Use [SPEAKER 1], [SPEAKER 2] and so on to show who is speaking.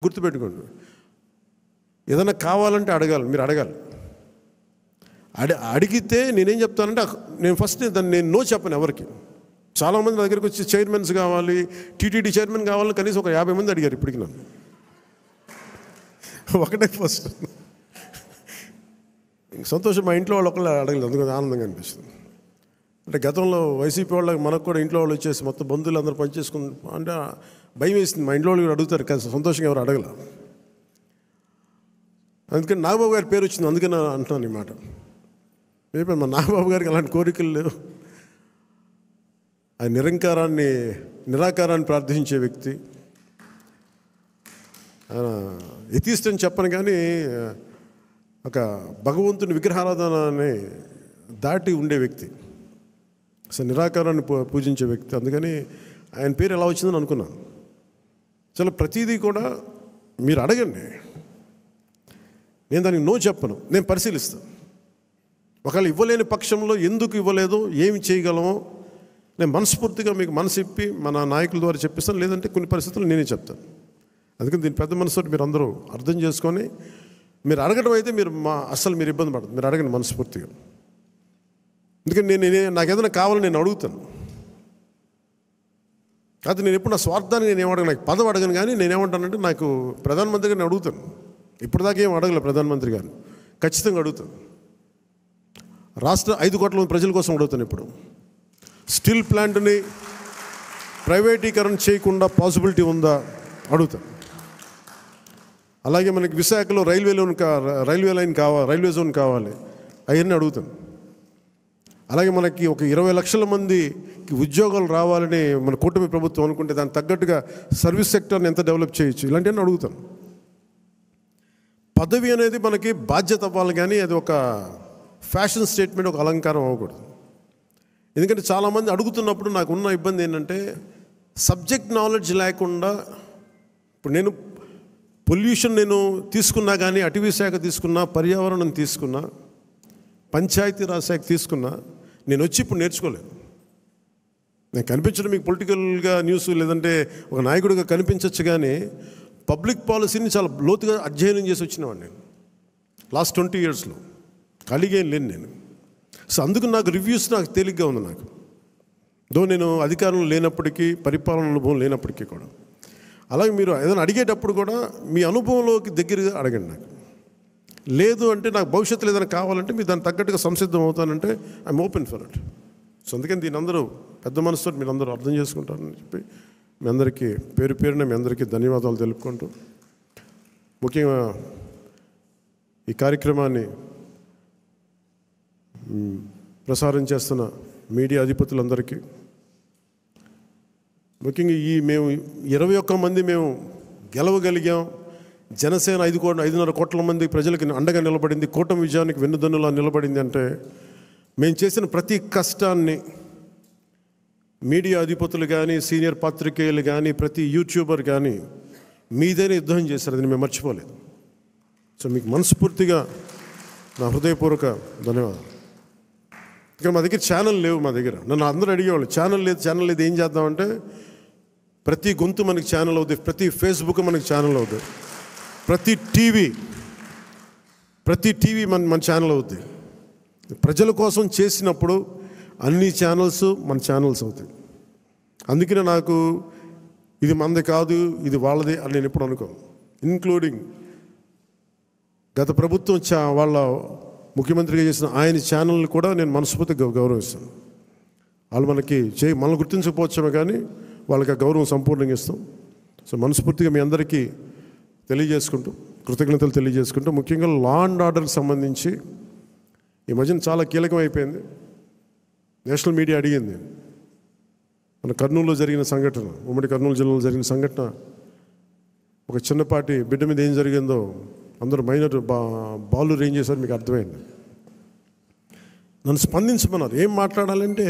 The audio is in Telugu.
[SPEAKER 1] గుర్తుపెట్టుకోండి, ఏదైనా కావాలంటే అడగాలి, మీరు అడగాలి. అడిగితే నేనేం చెప్తానంటే నేను ఫస్ట్ నేను నో చెప్పను ఎవరికి. చాలామంది నా దగ్గరికి వచ్చి చైర్మన్స్ కావాలి, టీటీడీ చైర్మన్ కావాలని కనీసం ఒక 50 మంది అడిగారు ఇప్పటికి నన్ను. ఒకటే ఫస్ట్ సంతోషం, మా ఇంట్లో వాళ్ళు ఒకళ్ళు అడగలేదు, అందుకని ఆనందంగా అనిపిస్తుంది. అంటే గతంలో వైసీపీ వాళ్ళకి మనకు కూడా ఇంట్లో వాళ్ళు వచ్చేసి మొత్తం బంధువులు అందరూ పనిచేసుకుని అంటే భయం వేసింది. మా ఇంట్లో వాళ్ళు కూడా అడుగుతారు కానీ సంతోషంగా ఎవరు అడగల. అందుకని నాగబాబు గారి పేరు వచ్చింది, అందుకని అంటున్నాను ఈ మాట. మేబీ మా నాగబాబు గారికి అలాంటి కోరికలు లేవు. ఆయన నిరాకారాన్ని ప్రార్థించే వ్యక్తి. ఎథీస్ట్ అని చెప్పను కానీ ఒక భగవంతుని విగ్రహారాధనని దాటి ఉండే వ్యక్తి, అసలు నిరాకారాన్ని పూజించే వ్యక్తి. అందుకని ఆయన పేరు ఎలా వచ్చిందని అనుకున్నాను. చాలా ప్రతిదీ కూడా మీరు అడగండి, నేను దానికి నో చెప్పను, నేను పరిశీలిస్తాను. ఒకవేళ ఇవ్వలేని పక్షంలో ఎందుకు ఇవ్వలేదో, ఏమి చేయగలమో నేను మనస్ఫూర్తిగా మీకు మనసిప్పి మన నాయకుల ద్వారా చెప్పిస్తాను. లేదంటే కొన్ని పరిస్థితులు నేనే చెప్తాను. అందుకని దీని పెద్ద మనసుతో మీరు అందరూ అర్థం చేసుకొని మీరు అడగడం అయితే అస్సలు మీరు ఇబ్బంది పడదు, మీరు అడగండి మనస్ఫూర్తిగా. ఎందుకంటే నాకు ఏదైనా కావాలని నేను అడుగుతాను. కాదు నేను ఎప్పుడు నా స్వార్థాన్ని నేను ఏమడగను, నాకు పదవి అడగను. కానీ నేనేమంటానంటే నాకు ప్రధానమంత్రి గారిని అడుగుతాను. ఇప్పటిదాకా ఏం అడగలేదు ప్రధానమంత్రి గారిని, ఖచ్చితంగా అడుగుతాను. రాష్ట్ర 5 కోట్ల మంది ప్రజల కోసం అడుగుతాను. ఇప్పుడు స్టీల్ ప్లాంట్ని ప్రైవేటీకరణ చేయకుండా పాసిబిలిటీ ఉందా అడుగుతాను. అలాగే మనకి విశాఖలో రైల్వే జోన్ కావాలి, అవన్నీ అడుగుతాను. అలాగే మనకి ఒక 20 లక్షల మందికి ఉద్యోగాలు రావాలని మన కూటమి ప్రభుత్వం అనుకుంటే దానికి తగ్గట్టుగా సర్వీస్ సెక్టర్ని ఎంత డెవలప్ చేయొచ్చు, ఇలాంటివన్నీ అడుగుతాను. పదవి అనేది మనకి బాధ్యత అవ్వాలి, కానీ అది ఒక ఫ్యాషన్ స్టేట్మెంట్, ఒక అలంకారం అవ్వకూడదు. ఎందుకంటే చాలామంది అడుగుతున్నప్పుడు నాకు ఉన్న ఇబ్బంది ఏంటంటే సబ్జెక్ట్ నాలెడ్జ్ లేకుండా. ఇప్పుడు నేను పొల్యూషన్ తీసుకున్నా, కానీ అటవీ శాఖ తీసుకున్నా, పర్యావరణం తీసుకున్నా, పంచాయతీరాజ్ శాఖ తీసుకున్నా, నేను వచ్చి ఇప్పుడు నేర్చుకోలేదు. నేను కనిపించడం మీకు పొలిటికల్గా న్యూస్ లేదంటే ఒక నాయకుడిగా కనిపించవచ్చు, కానీ పబ్లిక్ పాలసీని చాలా లోతుగా అధ్యయనం చేసి వచ్చినవాడిని నేను లాస్ట్ 20 yearsలో. ఖాళీగా ఏం లేను నేను. సో అందుకు నాకు రివ్యూస్ నాకు తేలిగ్గా ఉంది. నాకు నేను అధికారంలో లేనప్పటికీ, పరిపాలన అనుభవం లేనప్పటికీ కూడా. అలాగే మీరు ఏదైనా అడిగేటప్పుడు కూడా మీ అనుభవంలోకి దగ్గరగా అడగండి. నాకు లేదు అంటే, నాకు భవిష్యత్తులో ఏదైనా కావాలంటే మీరు దానికి తగ్గట్టుగా సంసిద్ధం అవుతానంటే I'm open for it. So అందుకని దీని అందరూ పెద్ద మనసుతో మీరు అందరూ అర్థం చేసుకుంటారని చెప్పి మీ అందరికీ పేరు పేరున మీ అందరికీ ధన్యవాదాలు తెలుపుకుంటూ, ముఖ్యంగా ఈ కార్యక్రమాన్ని ప్రసారం చేస్తున్న మీడియా అధిపతులందరికీ, ముఖ్యంగా మేము 21 మంది మేము గెలవగలిగాం. జనసేన 5.5 కోట్ల మంది ప్రజలకి అండగా నిలబడింది, కూటమి విజయానికి వెన్నుదన్నులా నిలబడింది. అంటే మేము చేసిన ప్రతి కష్టాన్ని మీడియా అధిపతులు కానీ, సీనియర్ పాత్రికేయులు కానీ, ప్రతి యూట్యూబర్ కానీ మీదైనా యుద్ధం చేశారు. అది మేము మర్చిపోలేదు. సో మీకు మనస్ఫూర్తిగా నా హృదయపూర్వక ధన్యవాదాలు. ఇక్కడ మా దగ్గర ఛానల్ లేవు. మా దగ్గర నన్ను అందరూ అడిగేవాళ్ళు, ఛానల్ లేదు ఏం చేద్దామంటే, ప్రతి గొంతు మనకి ఛానల్ అవుతుంది, ప్రతి ఫేస్బుక్ మనకి ఛానల్ అవుతుంది, ప్రతి టీవీ మన ఛానల్ అవుతుంది. ప్రజల కోసం చేసినప్పుడు అన్ని ఛానల్స్ మన ఛానల్స్ అవుతాయి. అందుకనే నాకు ఇది మనది కాదు, ఇది వాళ్ళది అని నేను ఎప్పుడు అనుకోను. ఇన్క్లూడింగ్ గత ప్రభుత్వం వాళ్ళ ముఖ్యమంత్రిగా చేసిన ఆయన ఛానల్ని కూడా నేను మనస్ఫూర్తిగా గౌరవిస్తాను. వాళ్ళు మనల్ని గుర్తించకపోవచ్చామే, కానీ వాళ్ళకి ఆ గౌరవం సంపూర్ణంగా ఇస్తాం. సో మనస్ఫూర్తిగా మీ అందరికీ కృతజ్ఞతలు తెలియజేసుకుంటూ, ముఖ్యంగా లా అండ్ ఆర్డర్కి సంబంధించి ఈ మధ్యన చాలా కీలకం అయిపోయింది. నేషనల్ మీడియా అడిగింది, మన కర్నూలులో జరిగిన సంఘటన, ఉమ్మడి కర్నూలు జిల్లాలో జరిగిన సంఘటన, ఒక చిన్నపాటి బిడ్డ మీద ఏం జరిగిందో అందరూ మైనర్ బాలు ఏం చేశారు మీకు అర్థమైంది. నన్ను స్పందించమన్నారు. ఏం మాట్లాడాలంటే